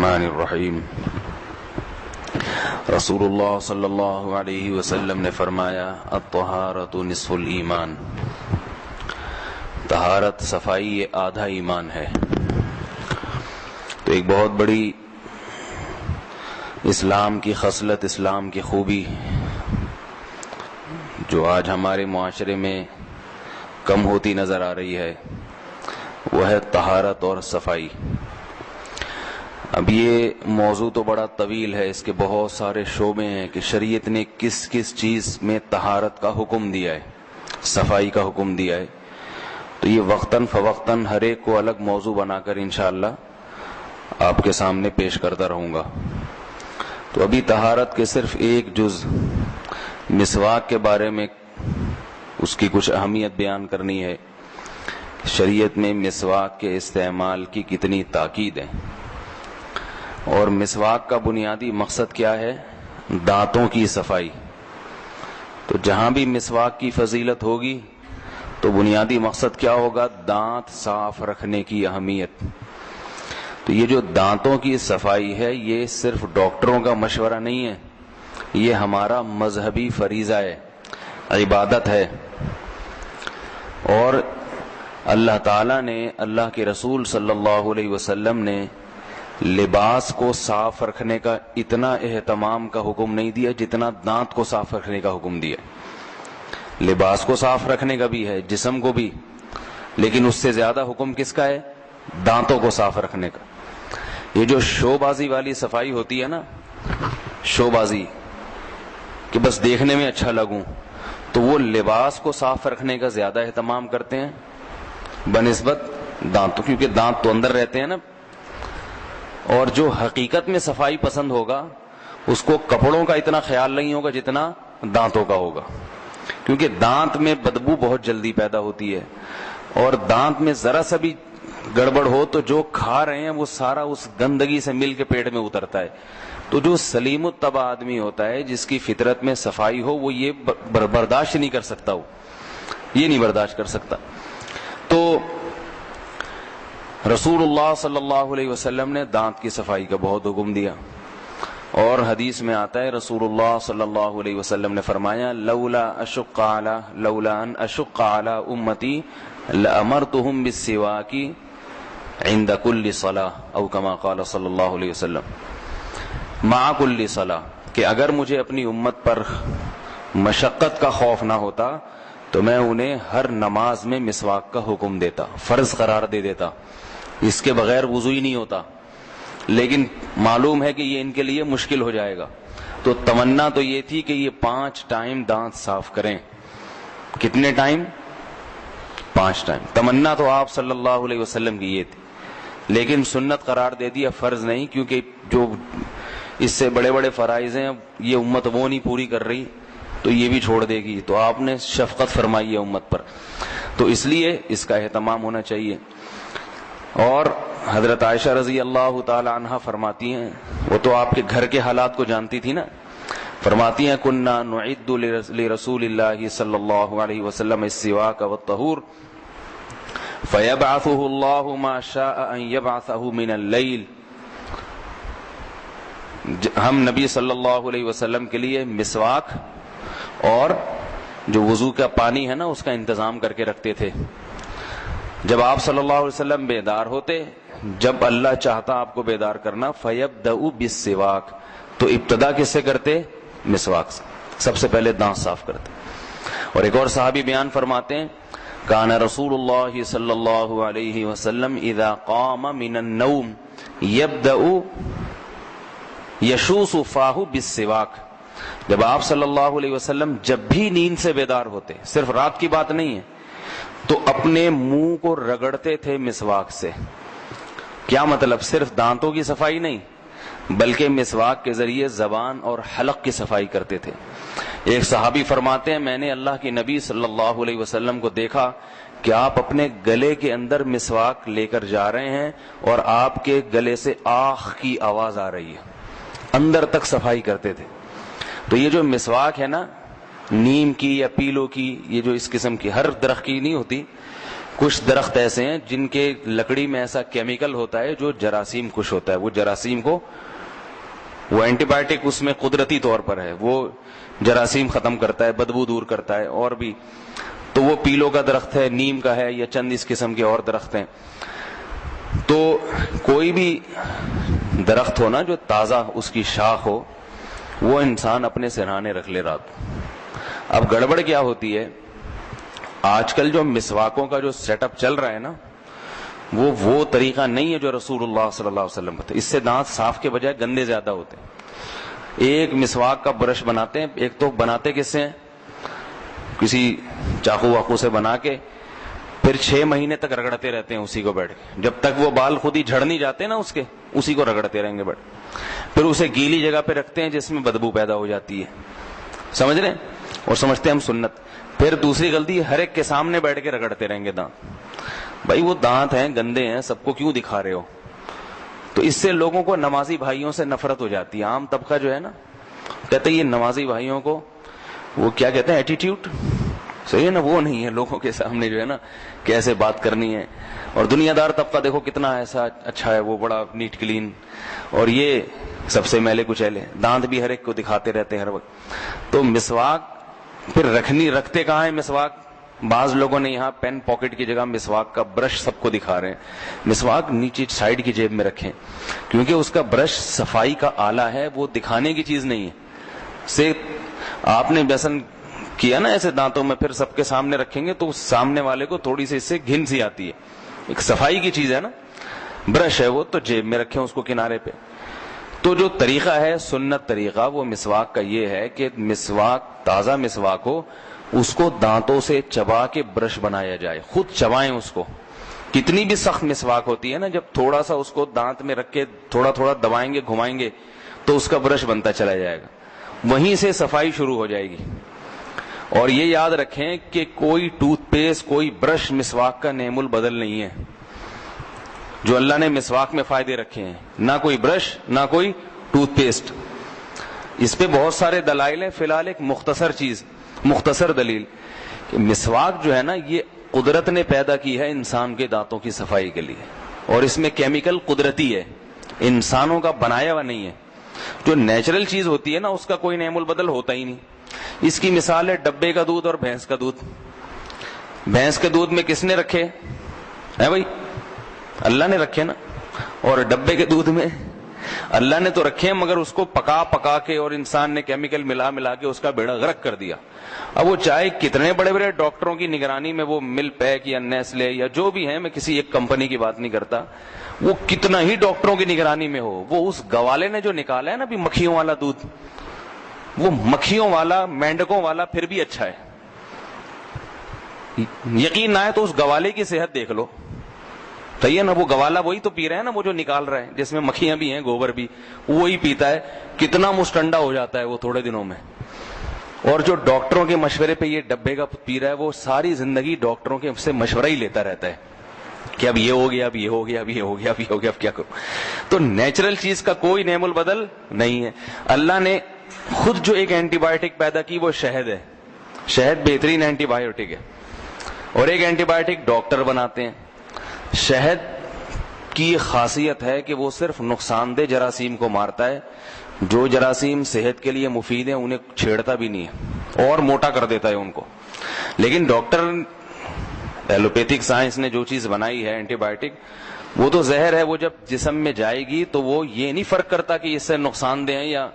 الرحمن الرحیم۔ رسول اللہ صلی اللہ علیہ وسلم نے فرمایا الطہارۃ نصف الایمان، طہارت صفائی یہ آدھا ایمان ہے۔ تو ایک بہت بڑی اسلام کی خصلت، اسلام کی خوبی جو آج ہمارے معاشرے میں کم ہوتی نظر آ رہی ہے وہ ہے طہارت اور صفائی۔ اب یہ موضوع تو بڑا طویل ہے، اس کے بہت سارے شعبے ہیں کہ شریعت نے کس کس چیز میں طہارت کا حکم دیا ہے، صفائی کا حکم دیا ہے۔ تو یہ وقتاً فوقتاً ہر ایک کو الگ موضوع بنا کر انشاءاللہ آپ کے سامنے پیش کرتا رہوں گا۔ تو ابھی طہارت کے صرف ایک جز مسواک کے بارے میں اس کی کچھ اہمیت بیان کرنی ہے۔ شریعت میں مسواک کے استعمال کی کتنی تاکید ہے، اور مسواک کا بنیادی مقصد کیا ہے؟ دانتوں کی صفائی۔ تو جہاں بھی مسواک کی فضیلت ہوگی تو بنیادی مقصد کیا ہوگا؟ دانت صاف رکھنے کی اہمیت۔ تو یہ جو دانتوں کی صفائی ہے یہ صرف ڈاکٹروں کا مشورہ نہیں ہے، یہ ہمارا مذہبی فریضہ ہے، عبادت ہے۔ اور اللہ تعالیٰ نے، اللہ کے رسول صلی اللہ علیہ وسلم نے لباس کو صاف رکھنے کا اتنا اہتمام کا حکم نہیں دیا جتنا دانت کو صاف رکھنے کا حکم دیا۔ لباس کو صاف رکھنے کا بھی ہے، جسم کو بھی، لیکن اس سے زیادہ حکم کس کا ہے؟ دانتوں کو صاف رکھنے کا۔ یہ جو شو بازی والی صفائی ہوتی ہے نا، شو بازی کہ بس دیکھنے میں اچھا لگوں، تو وہ لباس کو صاف رکھنے کا زیادہ اہتمام کرتے ہیں بنسبت دانتوں، کیونکہ دانت تو اندر رہتے ہیں نا۔ اور جو حقیقت میں صفائی پسند ہوگا اس کو کپڑوں کا اتنا خیال نہیں ہوگا جتنا دانتوں کا ہوگا، کیونکہ دانت میں بدبو بہت جلدی پیدا ہوتی ہے، اور دانت میں ذرا سا بھی گڑبڑ ہو تو جو کھا رہے ہیں وہ سارا اس گندگی سے مل کے پیٹ میں اترتا ہے۔ تو جو سلیم الطبع آدمی ہوتا ہے، جس کی فطرت میں صفائی ہو، وہ یہ برداشت نہیں کر سکتا، وہ یہ نہیں برداشت کر سکتا۔ تو رسول اللہ صلی اللہ علیہ وسلم نے دانت کی صفائی کا بہت حکم دیا، اور حدیث میں آتا ہے رسول اللہ صلی اللہ علیہ وسلم نے فرمایا لولا ان اشق علی امتی لامرتهم بالسواک عند كل صلاة او كما قال صلی اللہ علیہ وسلم مع كل صلاة، کہ اگر مجھے اپنی امت پر مشقت کا خوف نہ ہوتا تو میں انہیں ہر نماز میں مسواک کا حکم دیتا، فرض قرار دے دیتا، اس کے بغیر وضو ہی نہیں ہوتا۔ لیکن معلوم ہے کہ یہ ان کے لیے مشکل ہو جائے گا، تو تمنا تو یہ تھی کہ یہ 5 ٹائم دانت صاف کریں۔ کتنے ٹائم؟ 5 ٹائم۔ تمنا تو آپ صلی اللہ علیہ وسلم کی یہ تھی، لیکن سنت قرار دے دیا، فرض نہیں، کیونکہ جو اس سے بڑے بڑے فرائض ہیں یہ امت وہ نہیں پوری کر رہی تو یہ بھی چھوڑ دے گی، تو آپ نے شفقت فرمائی ہے امت پر، تو اس لیے اس کا اہتمام ہونا چاہیے۔ اور حضرت عائشہ رضی اللہ تعالی عنہا فرماتی ہیں، وہ تو آپ کے گھر کے حالات کو جانتی تھی نا، فرماتی ہیں کننا نعد لرسول اللہ صلی اللہ علیہ وسلم السواک والطہور فیبعثہ اللہ ما شاء ان یبعثہ من اللیل۔ ہم نبی صلی اللہ علیہ وسلم کے لیے مسواک اور جو وضو کا پانی ہے نا اس کا انتظام کر کے رکھتے تھے۔ جب آپ صلی اللہ علیہ وسلم بیدار ہوتے، جب اللہ چاہتا آپ کو بیدار کرنا، فَيَبْدَأُ بِالسِّوَاكِ، تو ابتدا کس سے کرتے؟ مسواک سے، سب سے پہلے دانت صاف کرتے۔ اور ایک اور صحابی بیان فرماتے ہیں کان رسول اللہ صلی اللہ علیہ وسلم اذا قام من النوم يبدأ يشوص فاہ بالسواک، جب آپ صلی اللہ علیہ وسلم جب بھی نیند سے بیدار ہوتے، صرف رات کی بات نہیں ہے، تو اپنے منہ کو رگڑتے تھے مسواک سے۔ کیا مطلب؟ صرف دانتوں کی صفائی نہیں بلکہ مسواک کے ذریعے زبان اور حلق کی صفائی کرتے تھے۔ ایک صحابی فرماتے ہیں میں نے اللہ کے نبی صلی اللہ علیہ وسلم کو دیکھا کہ آپ اپنے گلے کے اندر مسواک لے کر جا رہے ہیں اور آپ کے گلے سے آخ کی آواز آ رہی ہے، اندر تک صفائی کرتے تھے۔ تو یہ جو مسواک ہے نا، نیم کی یا پیلو کی، یہ جو اس قسم کی ہر درخت کی نہیں ہوتی، کچھ درخت ایسے ہیں جن کے لکڑی میں ایسا کیمیکل ہوتا ہے جو جراثیم کش ہوتا ہے. وہ جراثیم کو, وہ اینٹی بایوٹک اس میں قدرتی طور پر ہے, وہ جراثیم ختم کرتا ہے, بدبو دور کرتا ہے. اور بھی تو وہ پیلوں کا درخت ہے, نیم کا ہے, یا چند اس قسم کے اور درخت ہیں. تو کوئی بھی درخت ہو نا جو تازہ اس کی شاخ ہو, وہ انسان اپنے سرہانے رکھ لے رات. اب گڑبڑ کیا ہوتی ہے, آج کل جو مسواکوں کا جو سیٹ اپ چل رہا ہے نا, وہ طریقہ نہیں ہے جو رسول اللہ صلی اللہ علیہ وسلم بتائے. اس سے دانت صاف کے بجائے گندے زیادہ ہوتے ہیں. ایک مسواک کا برش بناتے ہیں, ایک تو بناتے کس سے ہیں, کسی چاقو واقو سے بنا کے, پھر 6 مہینے تک رگڑتے رہتے ہیں اسی کو بیٹھ کے, جب تک وہ بال خود ہی جھڑ نہیں جاتے نا اس کے, اسی کو رگڑتے رہیں گے بیٹھ. پھر اسے گیلی جگہ پہ رکھتے ہیں جس میں بدبو پیدا ہو جاتی ہے, سمجھ رہے ہیں, اور سمجھتے ہیں ہم سنت. پھر دوسری غلطی, ہر ایک کے سامنے بیٹھ کے رگڑتے رہیں گے دانت. بھائی وہ دانت ہیں, گندے ہیں, سب کو کیوں دکھا رہے ہو؟ تو اس سے لوگوں کو نمازی بھائیوں سے نفرت ہو جاتی ہے. عام طبقہ جو ہے نا کہتے ہیں یہ نمازی بھائیوں کو, وہ کیا کہتے ہیں, ایٹیٹیوڈ, صحیح ہے نا, وہ نہیں ہے لوگوں کے سامنے جو ہے نا کیسے بات کرنی ہے. اور دنیا دار طبقہ دیکھو کتنا ایسا اچھا ہے, وہ بڑا نیٹ کلین, اور یہ سب سے میلے کچیلے, دانت بھی ہر ایک کو دکھاتے رہتے ہیں ہر وقت. تو مسواک پھر رکھتے کہاں ہے مسواک؟ بعض لوگوں نے یہاں پین پاکٹ کی جگہ مسواک کا برش سب کو دکھا رہے ہیں. مسواک نیچے سائڈ کی جیب میں رکھیں, کیونکہ اس کا برش صفائی کا آلہ ہے, وہ دکھانے کی چیز نہیں ہے. سے آپ نے بیسن کیا نا ایسے دانتوں میں, پھر سب کے سامنے رکھیں گے تو سامنے والے کو تھوڑی سی اس سے گھن سی آتی ہے. ایک صفائی کی چیز ہے نا, برش ہے وہ, تو جیب میں رکھیں اس کو کنارے پہ. تو جو طریقہ ہے سنت طریقہ وہ مسواک کا یہ ہے کہ مسواک, تازہ مسواک ہو, اس کو دانتوں سے چبا کے برش بنایا جائے, خود چبائیں اس کو. کتنی بھی سخت مسواک ہوتی ہے نا, جب تھوڑا سا اس کو دانت میں رکھ کے تھوڑا تھوڑا دبائیں گے, گھمائیں گے, تو اس کا برش بنتا چلا جائے گا, وہیں سے صفائی شروع ہو جائے گی. اور یہ یاد رکھیں کہ کوئی ٹوتھ پیسٹ, کوئی برش مسواک کا نعم البدل نہیں ہے. جو اللہ نے مسواک میں فائدے رکھے ہیں, نہ کوئی برش نہ کوئی ٹوتھ پیسٹ. اس پہ بہت سارے دلائل ہیں, فی الحال ایک مختصر دلیل کہ مسواک جو ہے نا یہ قدرت نے پیدا کی ہے انسان کے دانتوں کی صفائی کے لیے, اور اس میں کیمیکل قدرتی ہے, انسانوں کا بنایا ہوا نہیں ہے. جو نیچرل چیز ہوتی ہے نا اس کا کوئی نعم البدل ہوتا ہی نہیں. اس کی مثال ہے ڈبے کا دودھ اور بھینس کا دودھ. بھینس کے دودھ میں کس نے رکھے ہے بھائی؟ اللہ نے رکھے نا. اور ڈبے کے دودھ میں اللہ نے تو رکھے ہیں, مگر اس کو پکا کے اور انسان نے کیمیکل ملا کے اس کا بیڑا غرق کر دیا. اب وہ چاہے کتنے بڑے بڑے ڈاکٹروں کی نگرانی میں وہ مل پیک یا نیسلے یا جو بھی ہیں, میں کسی ایک کمپنی کی بات نہیں کرتا, وہ کتنا ہی ڈاکٹروں کی نگرانی میں ہو, وہ اس گوالے نے جو نکالا ہے نا بھی مکھیوں والا دودھ, وہ مکھیوں والا, مینڈکوں والا پھر بھی اچھا ہے. یقین نہ ہے تو اس گوالے کی صحت دیکھ لو, صحیح ہے نا, وہ گوالا وہی تو پی رہے ہیں نا, وہ جو نکال رہے ہیں جس میں مکھیاں بھی ہیں, گوبر بھی, وہی پیتا ہے. کتنا مستنڈا ہو جاتا ہے وہ تھوڑے دنوں میں. اور جو ڈاکٹروں کے مشورے پہ یہ ڈبے کا پی رہا ہے, وہ ساری زندگی ڈاکٹروں کے سے مشورہ ہی لیتا رہتا ہے کہ اب یہ ہو گیا, اب یہ ہو گیا, اب یہ ہو گیا, اب یہ ہو گیا, اب کیا کروں. تو نیچرل چیز کا کوئی نعم البدل نہیں ہے. اللہ نے خود جو ایک اینٹی بایوٹک پیدا کی وہ شہد ہے. شہد بہترین اینٹی بایوٹک ہے, اور ایک اینٹی بایوٹک ڈاکٹر بناتے ہیں. شہد کی خاصیت ہے کہ وہ صرف نقصان دہ جراثیم کو مارتا ہے, جو جراثیم صحت کے لیے مفید ہیں انہیں چھیڑتا بھی نہیں ہے, اور موٹا کر دیتا ہے ان کو. لیکن ڈاکٹر ایلوپیتھک سائنس نے جو چیز بنائی ہے اینٹی بایوٹک, وہ تو زہر ہے, وہ جب جسم میں جائے گی تو وہ یہ نہیں فرق کرتا کہ اس سے نقصان دہ ہیں یا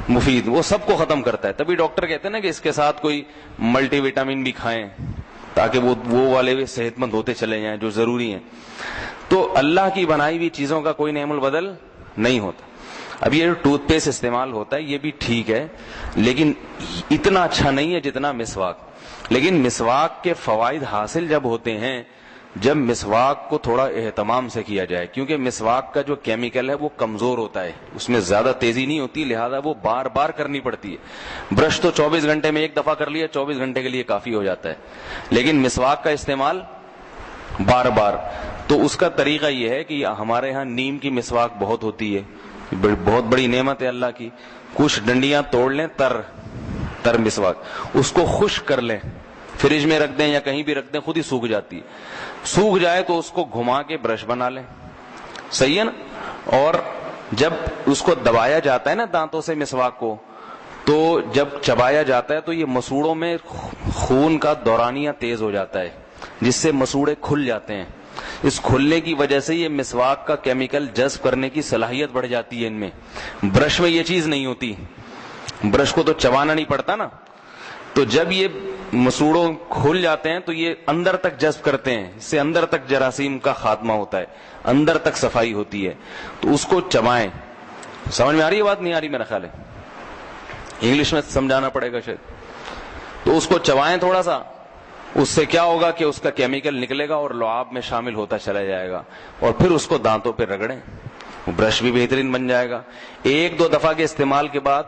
مفید, وہ سب کو ختم کرتا ہے. تبھی ڈاکٹر کہتے ہیں نا کہ اس کے ساتھ کوئی ملٹی وٹامن بھی کھائیں تاکہ وہ والے بھی صحت مند ہوتے چلے جائیں جو ضروری ہیں. تو اللہ کی بنائی ہوئی چیزوں کا کوئی نعم البدل نہیں ہوتا. اب یہ ٹوتھ پیسٹ استعمال ہوتا ہے یہ بھی ٹھیک ہے, لیکن اتنا اچھا نہیں ہے جتنا مسواک. لیکن مسواک کے فوائد حاصل جب ہوتے ہیں جب مسواک کو تھوڑا اہتمام سے کیا جائے, کیونکہ مسواک کا جو کیمیکل ہے وہ کمزور ہوتا ہے, اس میں زیادہ تیزی نہیں ہوتی, لہذا وہ بار بار کرنی پڑتی ہے. برش تو 24 گھنٹے میں ایک دفعہ کر لیا, 24 گھنٹے کے لیے کافی ہو جاتا ہے, لیکن مسواک کا استعمال بار بار. تو اس کا طریقہ یہ ہے کہ ہمارے ہاں نیم کی مسواک بہت ہوتی ہے, بہت بڑی نعمت ہے اللہ کی. کچھ ڈنڈیاں توڑ لیں, تر مسواک, اس کو خشک کر لیں, فریج میں رکھ دیں یا کہیں بھی رکھ دیں خود ہی سوکھ جاتی ہے. سوکھ جائے تو اس کو گھما کے برش بنا لیں, صحیح ہے نا. اور جب اس کو دبایا جاتا ہے نا دانتوں سے مسواک کو, تو جب چبایا جاتا ہے تو یہ مسوڑوں میں خون کا دورانیہ تیز ہو جاتا ہے, جس سے مسوڑے کھل جاتے ہیں. اس کھلنے کی وجہ سے یہ مسواک کا کیمیکل جذب کرنے کی صلاحیت بڑھ جاتی ہے ان میں. برش میں یہ چیز نہیں ہوتی, برش کو تو چبانا نہیں پڑتا نا, تو جب یہ مسوڑوں کھل جاتے ہیں تو یہ اندر تک جذب کرتے ہیں, اس سے اندر تک جراثیم کا خاتمہ ہوتا ہے, اندر تک صفائی ہوتی ہے. تو اس کو چبائیں. سمجھ میں آ رہی ہے بات؟ نہیں آ رہی میرا خیال ہے, انگلش میں سمجھانا پڑے گا شاید. تو اس کو چبائیں تھوڑا سا, اس سے کیا ہوگا کہ اس کا کیمیکل نکلے گا اور لعاب میں شامل ہوتا چلا جائے گا, اور پھر اس کو دانتوں پہ رگڑیں, برش بھی بہترین بن جائے گا. ایک دو دفعہ کے استعمال کے بعد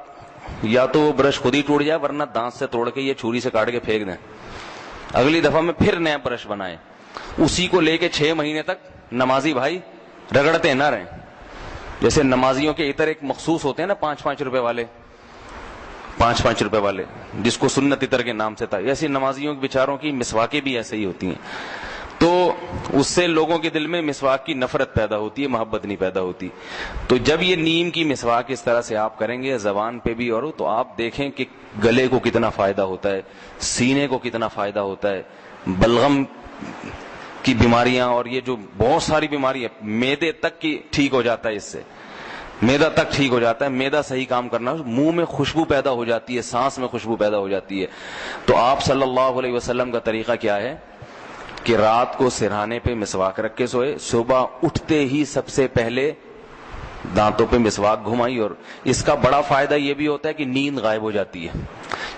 یا تو وہ برش خود ہی ٹوٹ جائے, ورنہ دانت سے توڑ کے یہ چھری سے کاٹ کے پھینک دیں. اگلی دفعہ میں پھر نیا برش بنائیں. اسی کو لے کے 6 مہینے تک نمازی بھائی رگڑتے نہ رہیں. جیسے نمازیوں کے عطر ایک مخصوص ہوتے ہیں نا 5-5 روپے والے, 5-5 روپے والے, جس کو سنت عطر کے نام سے تھا, ایسی نمازیوں کے بیچاروں کی مسواکیں بھی ایسے ہی ہوتی ہیں. تو اس سے لوگوں کے دل میں مسواک کی نفرت پیدا ہوتی ہے, محبت نہیں پیدا ہوتی. تو جب یہ نیم کی مسواک اس طرح سے آپ کریں گے زبان پہ بھی, اور تو آپ دیکھیں کہ گلے کو کتنا فائدہ ہوتا ہے, سینے کو کتنا فائدہ ہوتا ہے, بلغم کی بیماریاں اور یہ جو بہت ساری بیماریاں, معدے تک کی ٹھیک ہو جاتا ہے اس سے, میدا تک ٹھیک ہو جاتا ہے. میدا صحیح کام کرنا, منہ میں خوشبو پیدا ہو جاتی ہے, سانس میں خوشبو پیدا ہو جاتی ہے. تو آپ صلی اللہ علیہ وسلم کا طریقہ کیا ہے کہ رات کو سرہانے پہ مسواک رکھ کے سوئے, صبح اٹھتے ہی سب سے پہلے دانتوں پہ مسواک گھمائی. اور اس کا بڑا فائدہ یہ بھی ہوتا ہے کہ نیند غائب ہو جاتی ہے,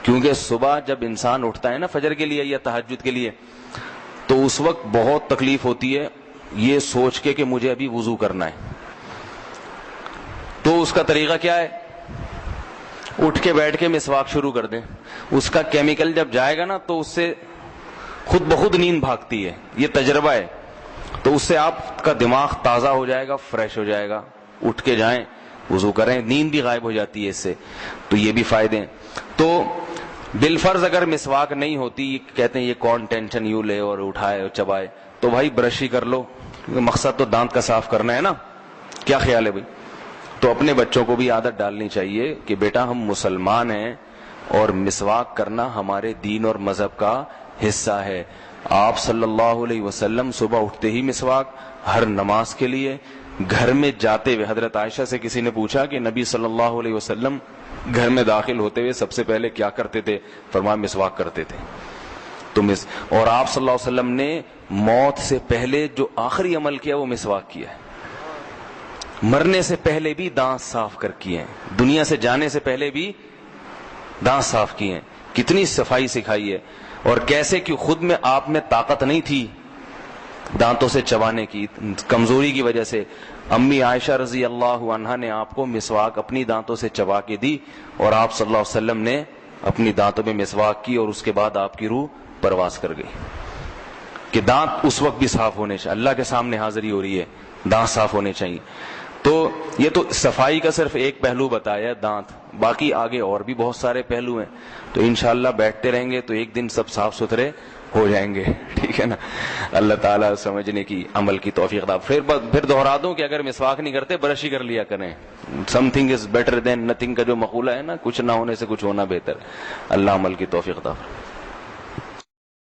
کیونکہ صبح جب انسان اٹھتا ہے نا فجر کے لیے یا تہجد کے لیے, تو اس وقت بہت تکلیف ہوتی ہے یہ سوچ کے کہ مجھے ابھی وضو کرنا ہے. تو اس کا طریقہ کیا ہے, اٹھ کے بیٹھ کے مسواک شروع کر دیں. اس کا کیمیکل جب جائے گا نا تو اس سے خود بخود نیند بھاگتی ہے, یہ تجربہ ہے. تو اس سے آپ کا دماغ تازہ ہو جائے گا, فریش ہو جائے گا. اٹھ کے جائیں, وضو کریں, نیند بھی غائب ہو جاتی ہے اس سے. تو یہ بھی فائدے ہیں. تو بالفرض اگر مسواک نہیں ہوتی, کہتے ہیں یہ کون ٹینشن یوں لے اور اٹھائے اور چبائے, تو بھائی برش ہی کر لو, مقصد تو دانت کا صاف کرنا ہے نا. کیا خیال ہے بھائی؟ تو اپنے بچوں کو بھی عادت ڈالنی چاہیے کہ بیٹا ہم مسلمان ہیں اور مسواک کرنا ہمارے دین اور مذہب کا حصہ ہے. آپ صلی اللہ علیہ وسلم صبح اٹھتے ہی مسواک, ہر نماز کے لیے, گھر میں جاتے ہوئے. حضرت عائشہ سے کسی نے پوچھا کہ نبی صلی اللہ علیہ وسلم گھر میں داخل ہوتے ہوئے سب سے پہلے کیا کرتے تھے؟ فرمایا مسواک کرتے تھے. تو اور آپ صلی اللہ علیہ وسلم نے موت سے پہلے جو آخری عمل کیا وہ مسواک کیا ہے. مرنے سے پہلے بھی دانت صاف کر کیے ہیں, دنیا سے جانے سے پہلے بھی دانت صاف کیے ہیں. کتنی صفائی سکھائی ہے. اور کیسے کہ خود میں آپ میں طاقت نہیں تھی دانتوں سے چبانے کی, کمزوری کی وجہ سے امی عائشہ رضی اللہ عنہا نے آپ کو مسواک اپنی دانتوں سے چبا کے دی, اور آپ صلی اللہ علیہ وسلم نے اپنی دانتوں میں مسواک کی, اور اس کے بعد آپ کی روح پرواز کر گئی. کہ دانت اس وقت بھی صاف ہونے چاہیے, اللہ کے سامنے حاضری ہو رہی ہے, دانت صاف ہونے چاہیے. تو یہ تو صفائی کا صرف ایک پہلو بتایا دانت, باقی آگے اور بھی بہت سارے پہلو ہیں. تو انشاءاللہ بیٹھتے رہیں گے تو ایک دن سب صاف ستھرے ہو جائیں گے, ٹھیک ہے نا. اللہ تعالیٰ سمجھنے کی, عمل کی توفیق دے. پھر دہرا دوں کہ اگر مسواک نہیں کرتے برش ہی کر لیا کریں. Some thing is better than nothing کا جو مقولہ ہے نا, کچھ نہ ہونے سے کچھ ہونا بہتر. اللہ عمل کی توفیق دے.